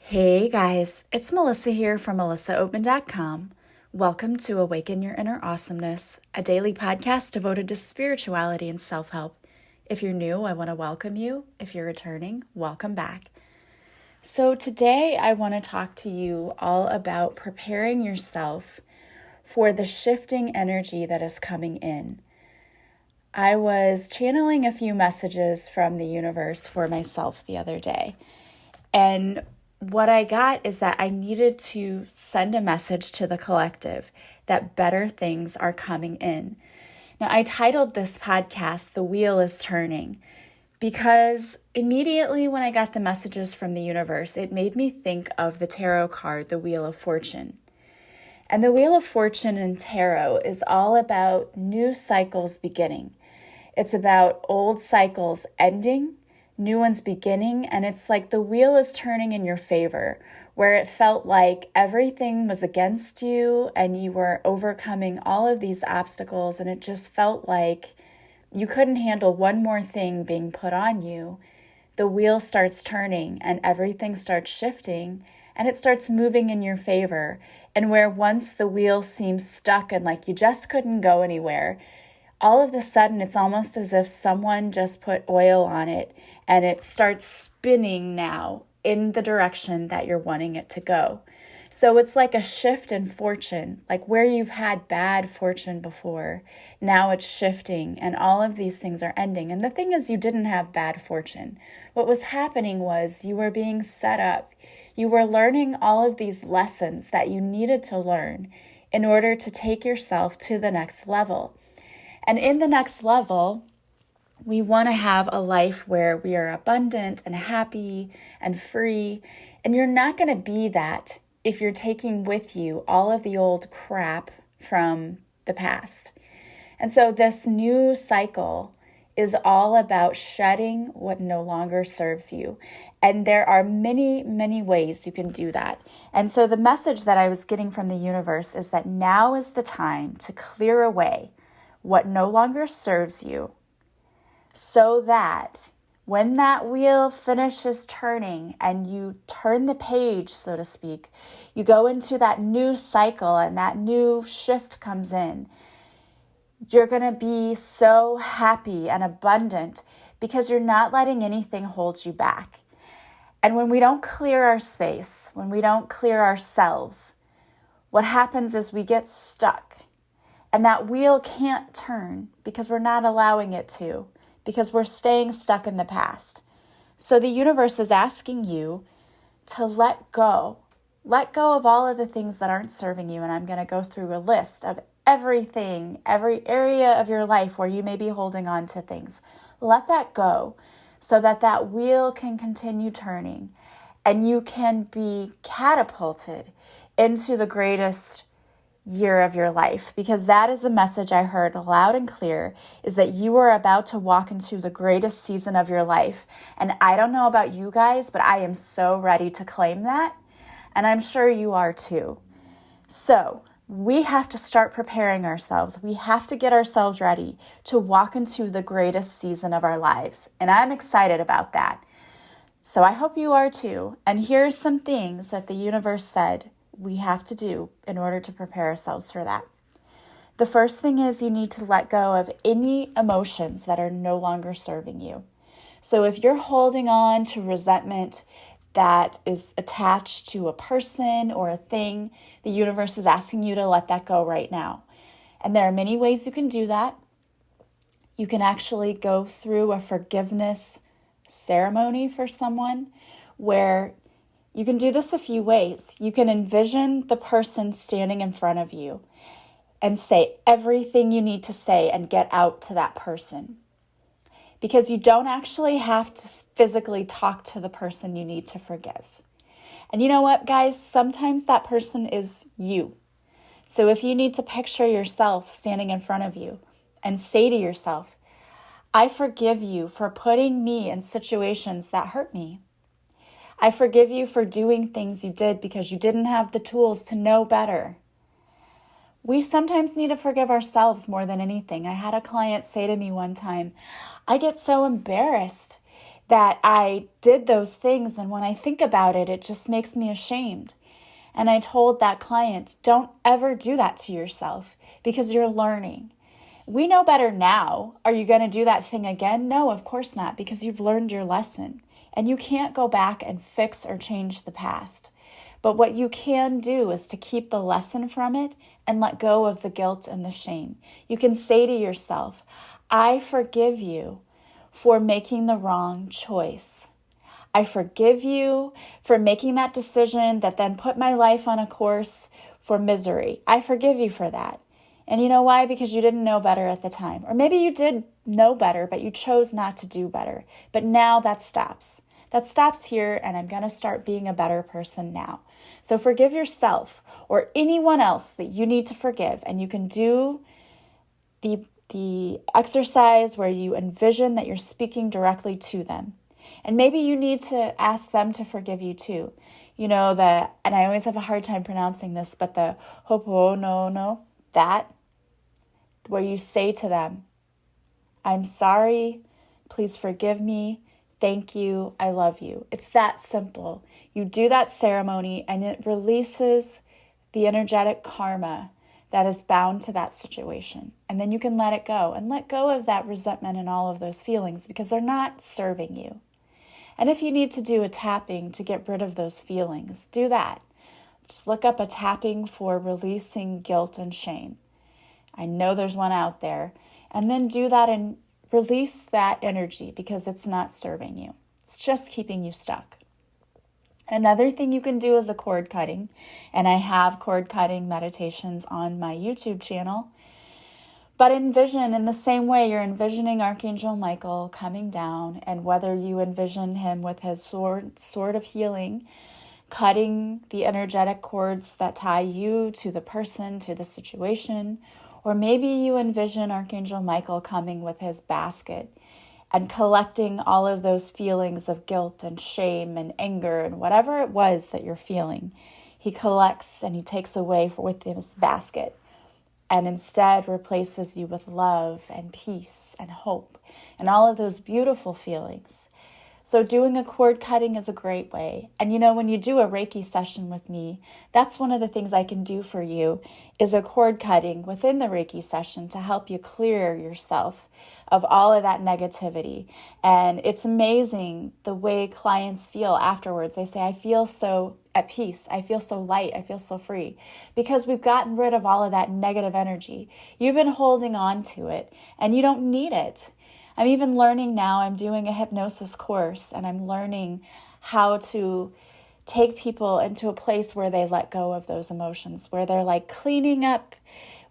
Hey guys, it's Melissa here from melissaopen.com. Welcome to Awaken Your Inner Awesomeness, a daily podcast devoted to spirituality and self-help. If you're new, I want to welcome you. If you're returning, welcome back. So today I want to talk to you all about preparing yourself for the shifting energy that is coming in. I was channeling a few messages from the universe for myself the other day, and what I got is that I needed to send a message to the collective that better things are coming in. Now, I titled this podcast, The Wheel is Turning, because immediately when I got the messages from the universe, it made me think of the tarot card, the Wheel of Fortune. And the Wheel of Fortune in tarot is all about new cycles beginning. It's about old cycles ending, new ones beginning, and it's like the wheel is turning in your favor, where it felt like everything was against you and you were overcoming all of these obstacles, and it just felt like you couldn't handle one more thing being put on you. The wheel starts turning and everything starts shifting and it starts moving in your favor. And where once the wheel seems stuck and like you just couldn't go anywhere, all of a sudden it's almost as if someone just put oil on it and it starts spinning now in the direction that you're wanting it to go. So it's like a shift in fortune, like where you've had bad fortune before, now it's shifting and all of these things are ending. And the thing is, you didn't have bad fortune. What was happening was you were being set up. You were learning all of these lessons that you needed to learn in order to take yourself to the next level. And in the next level, we want to have a life where we are abundant and happy and free. And you're not going to be that if you're taking with you all of the old crap from the past. And so this new cycle is all about shedding what no longer serves you. And there are many, many ways you can do that. And so the message that I was getting from the universe is that now is the time to clear away what no longer serves you, so that when that wheel finishes turning and you turn the page, so to speak, you go into that new cycle and that new shift comes in. You're going to be so happy and abundant because you're not letting anything hold you back. And when we don't clear our space, when we don't clear ourselves, what happens is we get stuck. And that wheel can't turn because we're not allowing it to, because we're staying stuck in the past. So the universe is asking you to let go. Let go of all of the things that aren't serving you. And I'm going to go through a list of everything, every area of your life where you may be holding on to things. Let that go so that that wheel can continue turning and you can be catapulted into the greatest year of your life, because that is the message I heard loud and clear, is that you are about to walk into the greatest season of your life. And I don't know about you guys, but I am so ready to claim that. And I'm sure you are too. So we have to start preparing ourselves. We have to get ourselves ready to walk into the greatest season of our lives. And I'm excited about that. So I hope you are too. And here's some things that the universe said we have to do in order to prepare ourselves for that. The first thing is you need to let go of any emotions that are no longer serving you. So if you're holding on to resentment that is attached to a person or a thing, the universe is asking you to let that go right now. And there are many ways you can do that. You can actually go through a forgiveness ceremony for someone where you can do this a few ways. You can envision the person standing in front of you and say everything you need to say and get out to that person. Because you don't actually have to physically talk to the person you need to forgive. And you know what, guys? Sometimes that person is you. So if you need to picture yourself standing in front of you and say to yourself, I forgive you for putting me in situations that hurt me. I forgive you for doing things you did because you didn't have the tools to know better. We sometimes need to forgive ourselves more than anything. I had a client say to me one time, I get so embarrassed that I did those things. And when I think about it, it just makes me ashamed. And I told that client, don't ever do that to yourself because you're learning. We know better now. Are you going to do that thing again? No, of course not, because you've learned your lesson. And you can't go back and fix or change the past. But what you can do is to keep the lesson from it and let go of the guilt and the shame. You can say to yourself, I forgive you for making the wrong choice. I forgive you for making that decision that then put my life on a course for misery. I forgive you for that. And you know why? Because you didn't know better at the time. Or maybe you did know better, but you chose not to do better. But now that stops. That stops here, and I'm going to start being a better person now. So forgive yourself or anyone else that you need to forgive. And you can do the exercise where you envision that you're speaking directly to them. And maybe you need to ask them to forgive you too. You know, and I always have a hard time pronouncing this, but the ho'oponopono, that, where you say to them, I'm sorry, please forgive me, thank you, I love you. It's that simple. You do that ceremony and it releases the energetic karma that is bound to that situation. And then you can let it go and let go of that resentment and all of those feelings because they're not serving you. And if you need to do a tapping to get rid of those feelings, do that. Just look up a tapping for releasing guilt and shame. I know there's one out there. And then do that and release that energy because it's not serving you. It's just keeping you stuck. Another thing you can do is a cord cutting. And I have cord cutting meditations on my YouTube channel. But envision in the same way you're envisioning Archangel Michael coming down, and whether you envision him with his sword of healing, cutting the energetic cords that tie you to the person, to the situation, or maybe you envision Archangel Michael coming with his basket and collecting all of those feelings of guilt and shame and anger and whatever it was that you're feeling. He collects and he takes away with his basket and instead replaces you with love and peace and hope and all of those beautiful feelings. So doing a cord cutting is a great way. And you know, when you do a Reiki session with me, that's one of the things I can do for you is a cord cutting within the Reiki session to help you clear yourself of all of that negativity. And it's amazing the way clients feel afterwards. They say, I feel so at peace. I feel so light. I feel so free because we've gotten rid of all of that negative energy. You've been holding on to it and you don't need it. I'm even learning now, I'm doing a hypnosis course and I'm learning how to take people into a place where they let go of those emotions, where they're like cleaning up,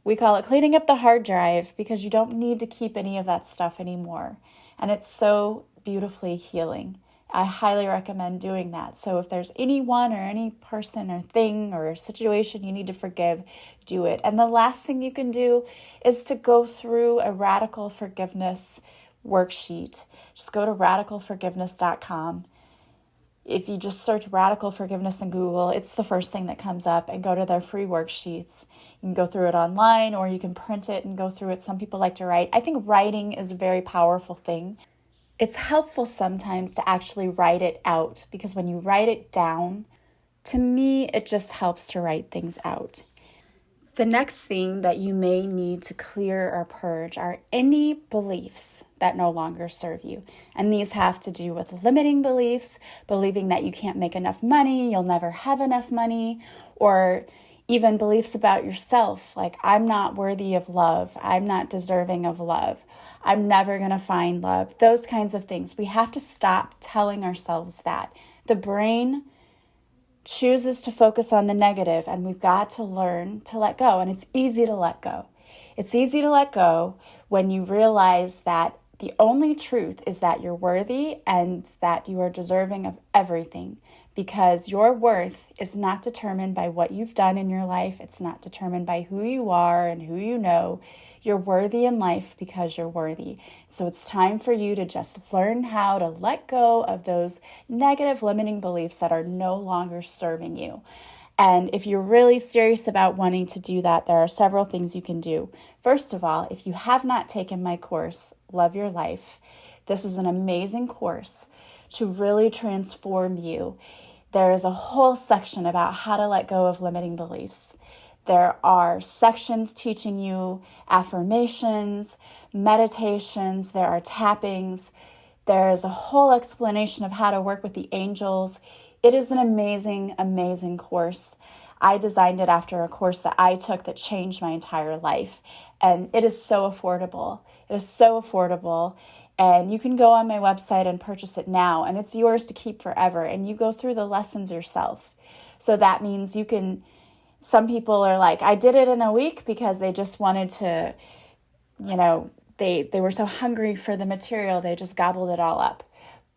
we call it cleaning up the hard drive because you don't need to keep any of that stuff anymore. And it's so beautifully healing. I highly recommend doing that. So if there's anyone or any person or thing or situation you need to forgive, do it. And the last thing you can do is to go through a radical forgiveness worksheet. Just go to radicalforgiveness.com. If you just search radical forgiveness in Google, it's the first thing that comes up, and go to their free worksheets. You can go through it online or you can print it and go through it. Some people like to write. I think writing is a very powerful thing. It's helpful sometimes to actually write it out because when you write it down, to me, it just helps to write things out. The next thing that you may need to clear or purge are any beliefs that no longer serve you. And these have to do with limiting beliefs, believing that you can't make enough money, you'll never have enough money, or even beliefs about yourself, like I'm not worthy of love, I'm not deserving of love, I'm never going to find love, those kinds of things. We have to stop telling ourselves that. The brain chooses to focus on the negative, and we've got to learn to let go. And it's easy to let go. It's easy to let go when you realize that the only truth is that you're worthy and that you are deserving of everything, because your worth is not determined by what you've done in your life. It's not determined by who you are and who you know. You're worthy in life because you're worthy. So it's time for you to just learn how to let go of those negative limiting beliefs that are no longer serving you. And if you're really serious about wanting to do that, there are several things you can do. First of all, if you have not taken my course, Love Your Life, This is an amazing course to really transform you. There is a whole section about how to let go of limiting beliefs. There are sections teaching you affirmations, meditations, there are tappings. There's a whole explanation of how to work with the angels. It is an amazing, amazing course. I designed it after a course that I took that changed my entire life. And it is so affordable. It is so affordable. And you can go on my website and purchase it now. And it's yours to keep forever. And you go through the lessons yourself. So that means you can, some people are like, I did it in a week because they just wanted to, they were so hungry for the material, they just gobbled it all up.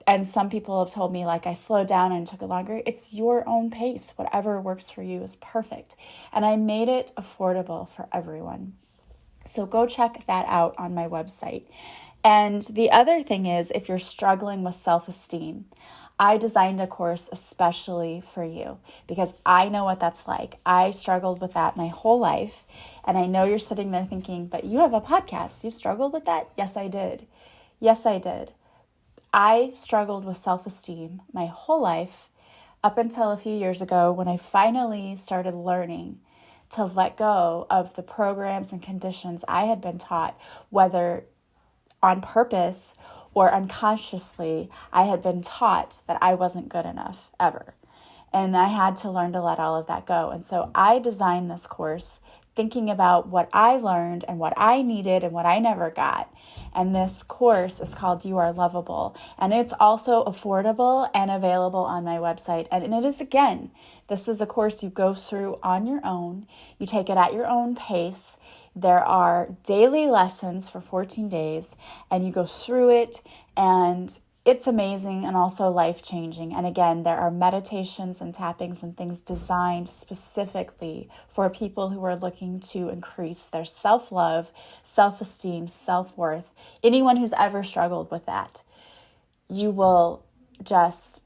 And some people have told me, like, I slowed down and took it longer. It's your own pace. Whatever works for you is perfect. And I made it affordable for everyone. So go check that out on my website. And the other thing is, if you're struggling with self-esteem, I designed a course especially for you because I know what that's like. I struggled with that my whole life. And I know you're sitting there thinking, but you have a podcast. You struggled with that? Yes, I did. Yes, I did. I struggled with self-esteem my whole life up until a few years ago when I finally started learning to let go of the programs and conditions I had been taught, whether on purpose or unconsciously. I had been taught that I wasn't good enough ever. And I had to learn to let all of that go. And so I designed this course thinking about what I learned and what I needed and what I never got. And this course is called You Are Lovable. And it's also affordable and available on my website. And it is, again, this is a course you go through on your own. You take it at your own pace. There are daily lessons for 14 days, and you go through it, and it's amazing and also life-changing. And again, there are meditations and tappings and things designed specifically for people who are looking to increase their self-love, self-esteem, self-worth. Anyone who's ever struggled with that, you will just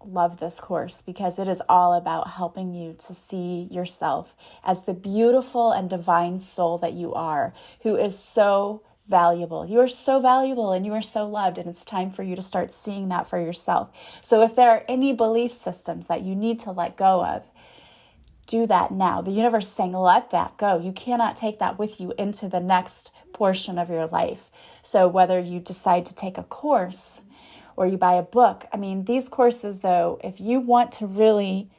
love this course because it is all about helping you to see yourself as the beautiful and divine soul that you are, who is so valuable. You are so valuable and you are so loved, and it's time for you to start seeing that for yourself. So if there are any belief systems that you need to let go of, do that now. The universe is saying, let that go. You cannot take that with you into the next portion of your life. So whether you decide to take a course or you buy a book, these courses, though, if you want to really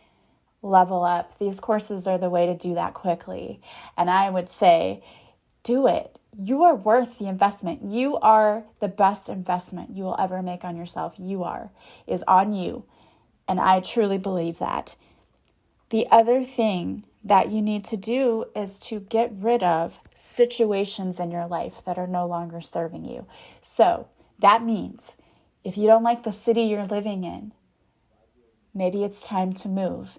level up, these courses are the way to do that quickly. And I would say, do it. You are worth the investment. You are the best investment you will ever make on yourself. Is on you. And I truly believe that. The other thing that you need to do is to get rid of situations in your life that are no longer serving you. So that means if you don't like the city you're living in, maybe it's time to move.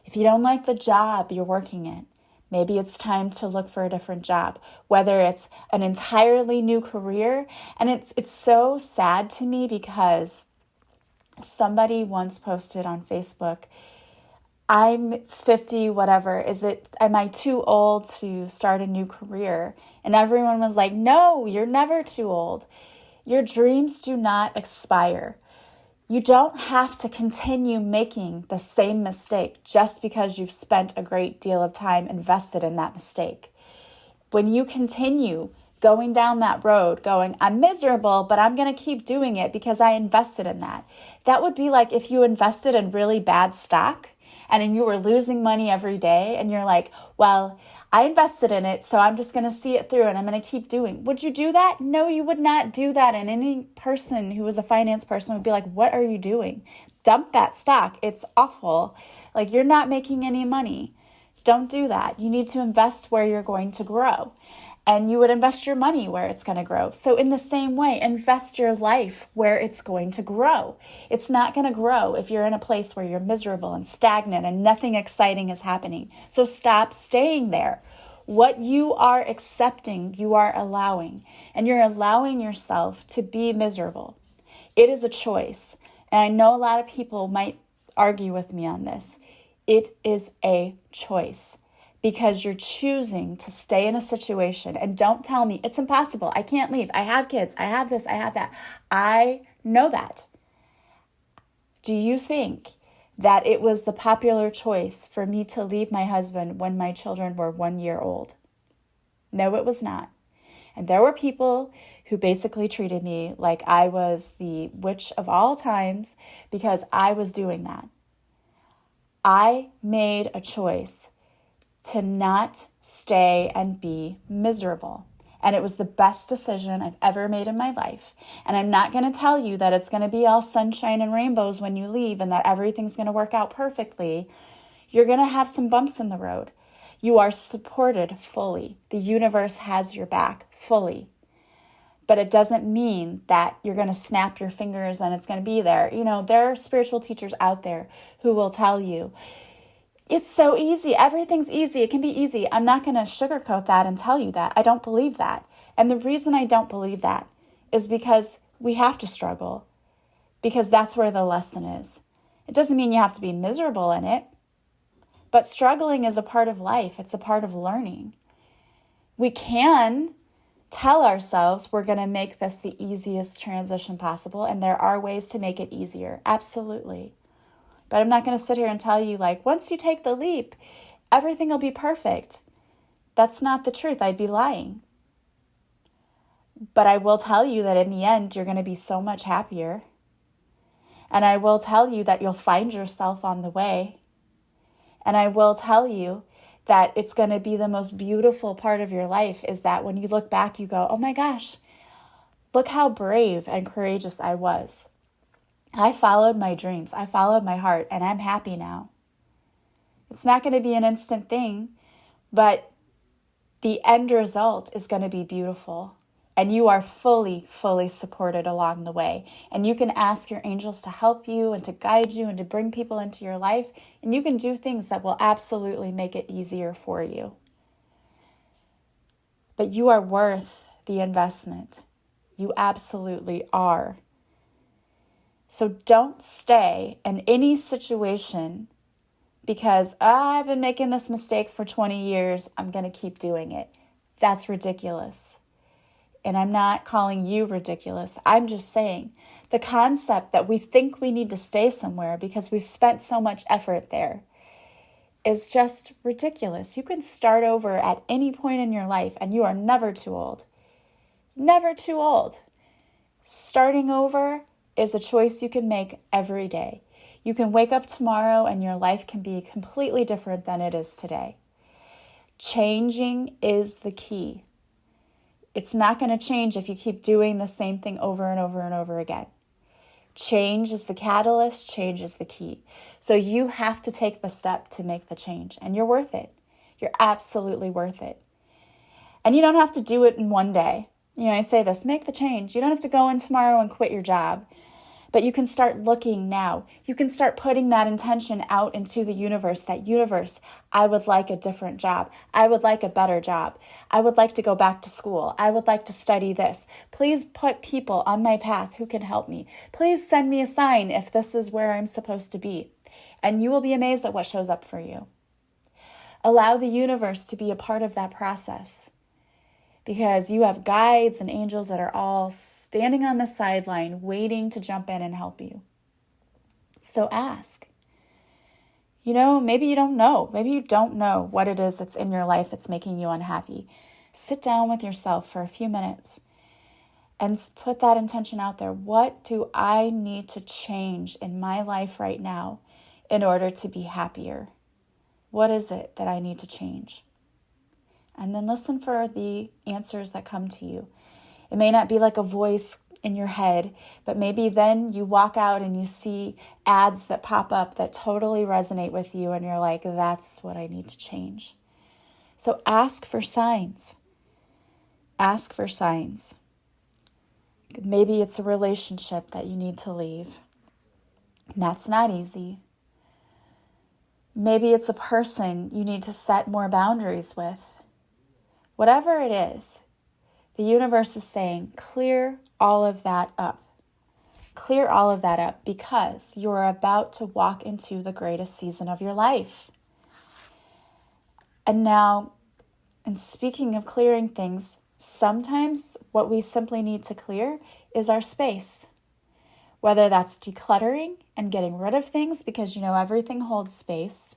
If you don't like the job you're working in, maybe it's time to look for a different job, whether it's an entirely new career. And it's so sad to me because somebody once posted on Facebook, I'm 50, whatever. Am I too old to start a new career? And everyone was like, no, you're never too old. Your dreams do not expire. You don't have to continue making the same mistake just because you've spent a great deal of time invested in that mistake. When you continue going down that road, going, I'm miserable, but I'm going to keep doing it because I invested in that. That would be like if you invested in really bad stock and you were losing money every day and you're like, well, I invested in it, so I'm just going to see it through and I'm going to keep doing. Would you do that? No, you would not do that. And any person who was a finance person would be like, what are you doing? Dump that stock. It's awful. Like, you're not making any money. Don't do that. You need to invest where you're going to grow. And you would invest your money where it's going to grow. So in the same way, invest your life where it's going to grow. It's not going to grow if you're in a place where you're miserable and stagnant and nothing exciting is happening. So stop staying there. What you are accepting, you are allowing. And you're allowing yourself to be miserable. It is a choice. And I know a lot of people might argue with me on this. It is a choice. because you're choosing to stay in a situation. And don't tell me it's impossible. I can't leave. I have kids. I have this. I have that. I know that. Do you think that it was the popular choice for me to leave my husband when my children were 1 year old? No, it was not. And there were people who basically treated me like I was the witch of all times because I was doing that. I made a choice to not stay and be miserable. And it was the best decision I've ever made in my life. And I'm not going to tell you that it's going to be all sunshine and rainbows when you leave and that everything's going to work out perfectly. You're going to have some bumps in the road. You are supported fully. The universe has your back fully. But it doesn't mean that you're going to snap your fingers and it's going to be there. You know, there are spiritual teachers out there who will tell you, it's so easy. Everything's easy. It can be easy. I'm not going to sugarcoat that and tell you that. I don't believe that. And the reason I don't believe that is because we have to struggle, because that's where the lesson is. It doesn't mean you have to be miserable in it, but struggling is a part of life. It's a part of learning. We can tell ourselves we're going to make this the easiest transition possible, and there are ways to make it easier. Absolutely. But I'm not going to sit here and tell you, like, once you take the leap, everything will be perfect. That's not the truth. I'd be lying. But I will tell you that in the end, you're going to be so much happier. And I will tell you that you'll find yourself on the way. And I will tell you that it's going to be the most beautiful part of your life, is that when you look back, you go, oh my gosh, look how brave and courageous I was. I followed my dreams. I followed my heart, and I'm happy now. It's not going to be an instant thing, but the end result is going to be beautiful. And you are fully, fully supported along the way. And you can ask your angels to help you and to guide you and to bring people into your life. And you can do things that will absolutely make it easier for you. But you are worth the investment. You absolutely are. So don't stay in any situation because I've been making this mistake for 20 years. I'm going to keep doing it. That's ridiculous. And I'm not calling you ridiculous. I'm just saying the concept that we think we need to stay somewhere because we've spent so much effort there is just ridiculous. You can start over at any point in your life and you are never too old. Never too old. Starting over is a choice you can make every day. You can wake up tomorrow and your life can be completely different than it is today. Changing is the key. It's not going to change if you keep doing the same thing over and over and over again. Change is the catalyst. Change is the key. So you have to take the step to make the change, and you're worth it. You're absolutely worth it. And you don't have to do it in one day. You know, I say this, make the change. You don't have to go in tomorrow and quit your job. But you can start looking now. You can start putting that intention out into the universe. That universe, I would like a different job. I would like a better job. I would like to go back to school. I would like to study this. Please put people on my path who can help me. Please send me a sign if this is where I'm supposed to be. And you will be amazed at what shows up for you. Allow the universe to be a part of that process. Because you have guides and angels that are all standing on the sideline waiting to jump in and help you. So ask. You know, maybe you don't know. Maybe you don't know what it is that's in your life that's making you unhappy. Sit down with yourself for a few minutes and put that intention out there. What do I need to change in my life right now in order to be happier? What is it that I need to change? And then listen for the answers that come to you. It may not be like a voice in your head, but maybe then you walk out and you see ads that pop up that totally resonate with you and you're like, that's what I need to change. So ask for signs. Ask for signs. Maybe it's a relationship that you need to leave. That's not easy. Maybe it's a person you need to set more boundaries with. Whatever it is, the universe is saying, clear all of that up. Clear all of that up because you're about to walk into the greatest season of your life. And now, and speaking of clearing things, sometimes what we simply need to clear is our space. Whether that's decluttering and getting rid of things, because everything holds space.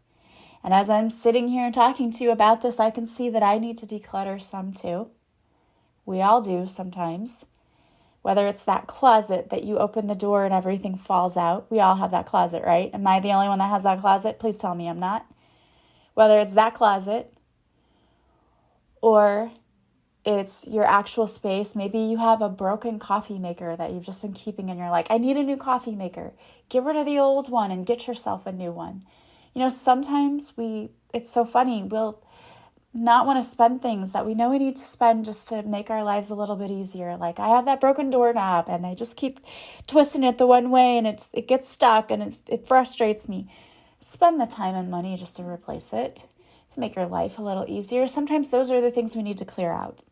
And as I'm sitting here and talking to you about this, I can see that I need to declutter some too. We all do sometimes. Whether it's that closet that you open the door and everything falls out. We all have that closet, right? Am I the only one that has that closet? Please tell me I'm not. Whether it's that closet or it's your actual space. Maybe you have a broken coffee maker that you've just been keeping and you're like, I need a new coffee maker. Get rid of the old one and get yourself a new one. Sometimes it's so funny, we'll not want to spend things that we know we need to spend just to make our lives a little bit easier. Like I have that broken doorknob and I just keep twisting it the one way and it gets stuck and it frustrates me. Spend the time and money just to replace it, to make your life a little easier. Sometimes those are the things we need to clear out.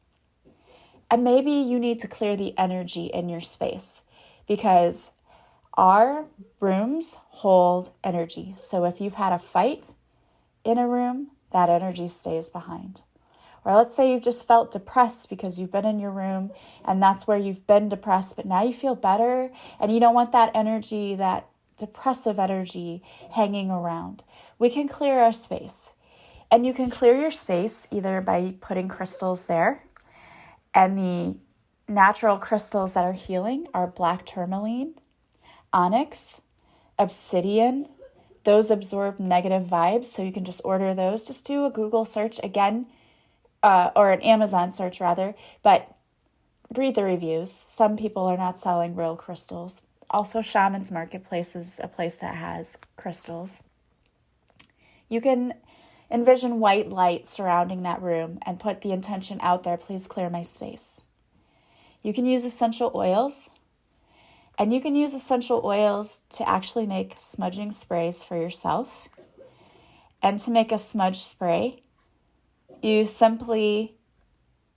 And maybe you need to clear the energy in your space because our rooms hold energy. So if you've had a fight in a room, that energy stays behind. Or let's say you've just felt depressed because you've been in your room and that's where you've been depressed, but now you feel better and you don't want that energy, that depressive energy hanging around. We can clear our space. And you can clear your space either by putting crystals there. And the natural crystals that are healing are black tourmaline, onyx, obsidian. Those absorb negative vibes, so you can just order those. Just do a Google search again, or an Amazon search rather, but read the reviews. Some people are not selling real crystals. Also, Shaman's Marketplace is a place that has crystals. You can envision white light surrounding that room and put the intention out there, please clear my space. You can use essential oils. And you can use essential oils to actually make smudging sprays for yourself. And to make a smudge spray, you simply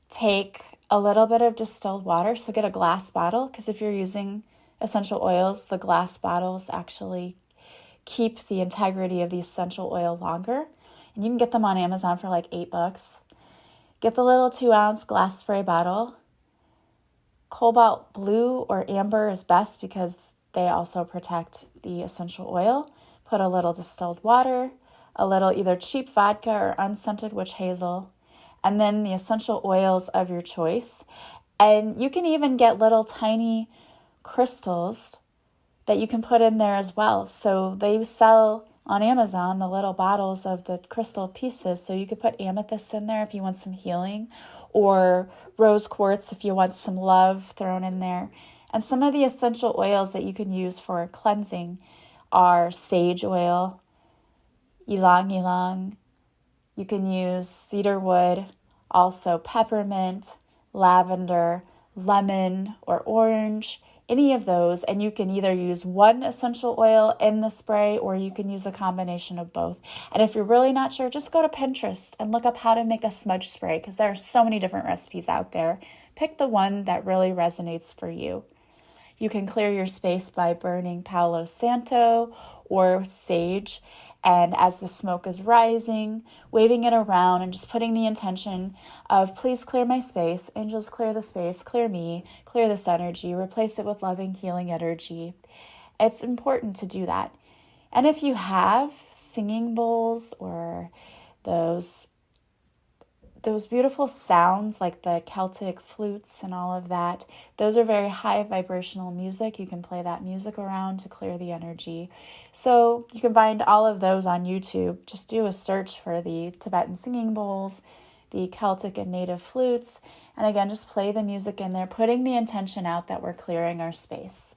take a little bit of distilled water. So get a glass bottle, because if you're using essential oils, the glass bottles actually keep the integrity of the essential oil longer. And you can get them on Amazon for like $8. Get the little 2-ounce glass spray bottle. Cobalt blue or amber is best because they also protect the essential oil. Put a little distilled water, a little either cheap vodka or unscented witch hazel, and then the essential oils of your choice. And you can even get little tiny crystals that you can put in there as well. So they sell on Amazon the little bottles of the crystal pieces. So you could put amethyst in there if you want some healing, or rose quartz if you want some love thrown in there. And some of the essential oils that you can use for cleansing are sage oil, ylang ylang. You can use cedar wood, also peppermint, lavender, lemon, or orange, any of those. And you can either use one essential oil in the spray or you can use a combination of both. And if you're really not sure, just go to Pinterest and look up how to make a smudge spray because there are so many different recipes out there. Pick the one that really resonates for you. You can clear your space by burning Palo Santo or sage. And as the smoke is rising, waving it around and just putting the intention of please clear my space, angels clear the space, clear me, clear this energy, replace it with loving, healing energy. It's important to do that. And if you have singing bowls or those beautiful sounds like the Celtic flutes and all of that, those are very high vibrational music. You can play that music around to clear the energy. So you can find all of those on YouTube. Just do a search for the Tibetan singing bowls, the Celtic and native flutes, and again, just play the music in there, putting the intention out that we're clearing our space.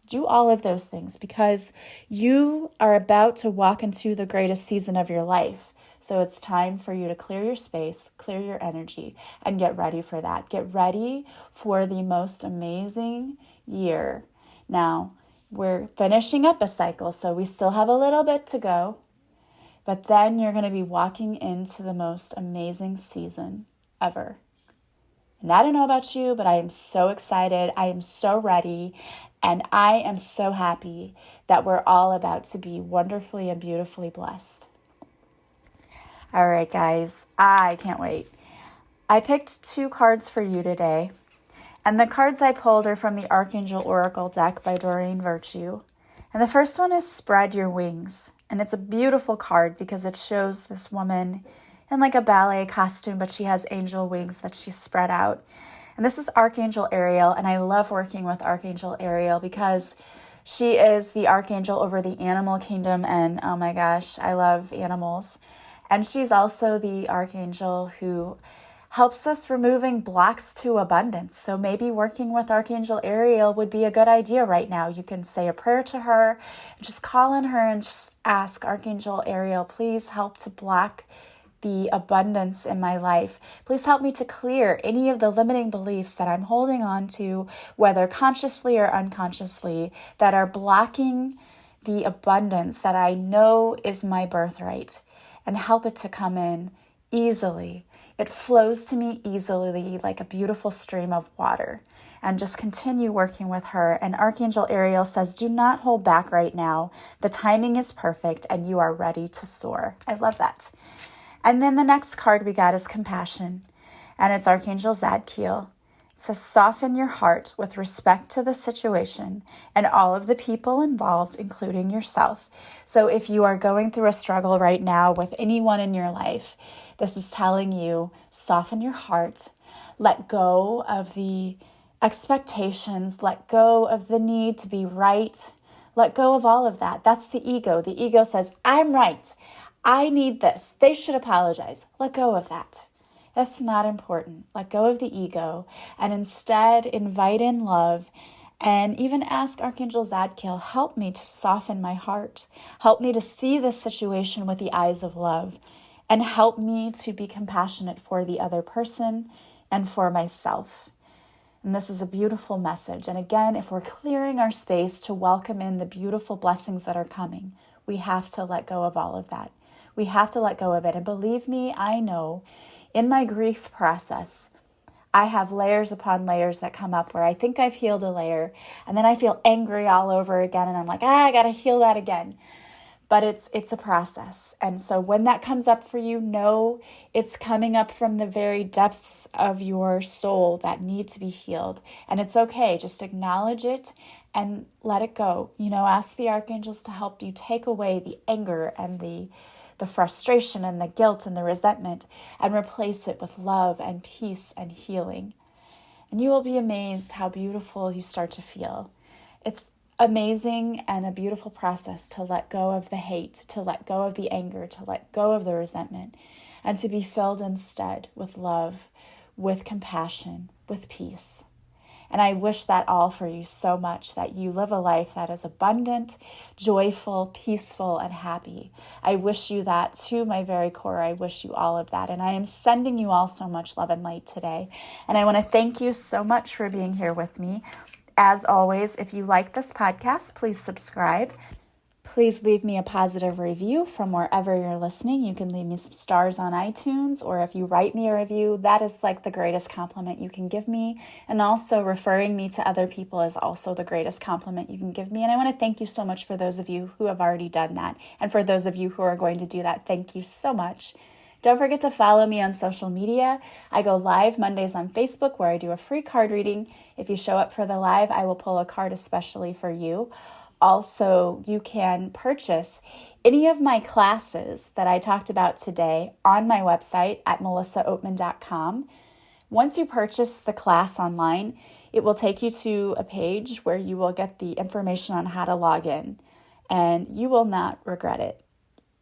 Do all of those things because you are about to walk into the greatest season of your life. So it's time for you to clear your space, clear your energy, and get ready for that. Get ready for the most amazing year. Now, we're finishing up a cycle, so we still have a little bit to go. But then you're going to be walking into the most amazing season ever. And I don't know about you, but I am so excited. I am so ready. And I am so happy that we're all about to be wonderfully and beautifully blessed. All right, guys, I can't wait. I picked 2 cards for you today, and the cards I pulled are from the Archangel Oracle deck by Doreen Virtue. And the first one is Spread Your Wings, and it's a beautiful card because it shows this woman in like a ballet costume, but she has angel wings that she's spread out. And this is Archangel Ariel, and I love working with Archangel Ariel because she is the archangel over the animal kingdom, and oh my gosh, I love animals. And she's also the archangel who helps us removing blocks to abundance. So maybe working with Archangel Ariel would be a good idea right now. You can say a prayer to her, just call on her and just ask Archangel Ariel, please help to block the abundance in my life. Please help me to clear any of the limiting beliefs that I'm holding on to, whether consciously or unconsciously, that are blocking the abundance that I know is my birthright, and help it to come in easily. It flows to me easily like a beautiful stream of water. And just continue working with her. And Archangel Ariel says, do not hold back right now. The timing is perfect and you are ready to soar. I love that. And then the next card we got is Compassion. And it's Archangel Zadkiel. It says, soften your heart with respect to the situation and all of the people involved, including yourself. So if you are going through a struggle right now with anyone in your life, this is telling you, soften your heart, let go of the expectations, let go of the need to be right, let go of all of that. That's the ego. The ego says, I'm right. I need this. They should apologize. Let go of that. That's not important. Let go of the ego and instead invite in love and even ask Archangel Zadkiel, help me to soften my heart. Help me to see this situation with the eyes of love and help me to be compassionate for the other person and for myself. And this is a beautiful message. And again, if we're clearing our space to welcome in the beautiful blessings that are coming, we have to let go of all of that. We have to let go of it. And believe me, I know in my grief process, I have layers upon layers that come up where I think I've healed a layer and then I feel angry all over again. And I'm like, I got to heal that again. But it's a process. And so when that comes up for you, know it's coming up from the very depths of your soul that need to be healed. And it's okay. Just acknowledge it and let it go. Ask the archangels to help you take away the anger and the frustration and the guilt and the resentment and replace it with love and peace and healing. And you will be amazed how beautiful you start to feel. It's amazing and a beautiful process to let go of the hate, to let go of the anger, to let go of the resentment, and to be filled instead with love, with compassion, with peace. And I wish that all for you so much, that you live a life that is abundant, joyful, peaceful, and happy. I wish you that to my very core. I wish you all of that. And I am sending you all so much love and light today. And I want to thank you so much for being here with me. As always, if you like this podcast, please subscribe. Please leave me a positive review from wherever you're listening. You can leave me some stars on iTunes, or if you write me a review, that is like the greatest compliment you can give me. And also referring me to other people is also the greatest compliment you can give me. And I want to thank you so much for those of you who have already done that. And for those of you who are going to do that, thank you so much. Don't forget to follow me on social media. I go live Mondays on Facebook where I do a free card reading. If you show up for the live, I will pull a card especially for you. Also, you can purchase any of my classes that I talked about today on my website at melissaoatman.com. Once you purchase the class online, it will take you to a page where you will get the information on how to log in, and you will not regret it.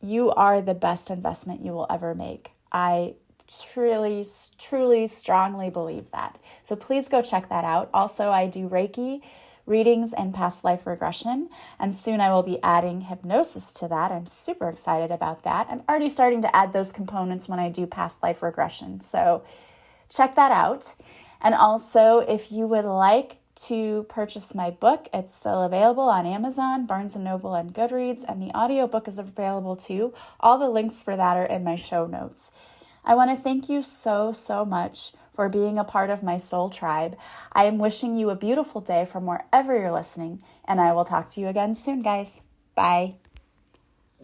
You are the best investment you will ever make. I truly, strongly believe that. So please go check that out. Also, I do Reiki readings and past life regression, and soon I will be adding hypnosis to that. I'm super excited about that. I'm already starting to add those components when I do past life regression. So check that out. And also, if you would like to purchase my book, it's still available on Amazon, Barnes & Noble, and Goodreads, and the audiobook is available too. All the links for that are in my show notes. I want to thank you so much for being a part of my soul tribe. I am wishing you a beautiful day from wherever you're listening, and I will talk to you again soon, guys. Bye.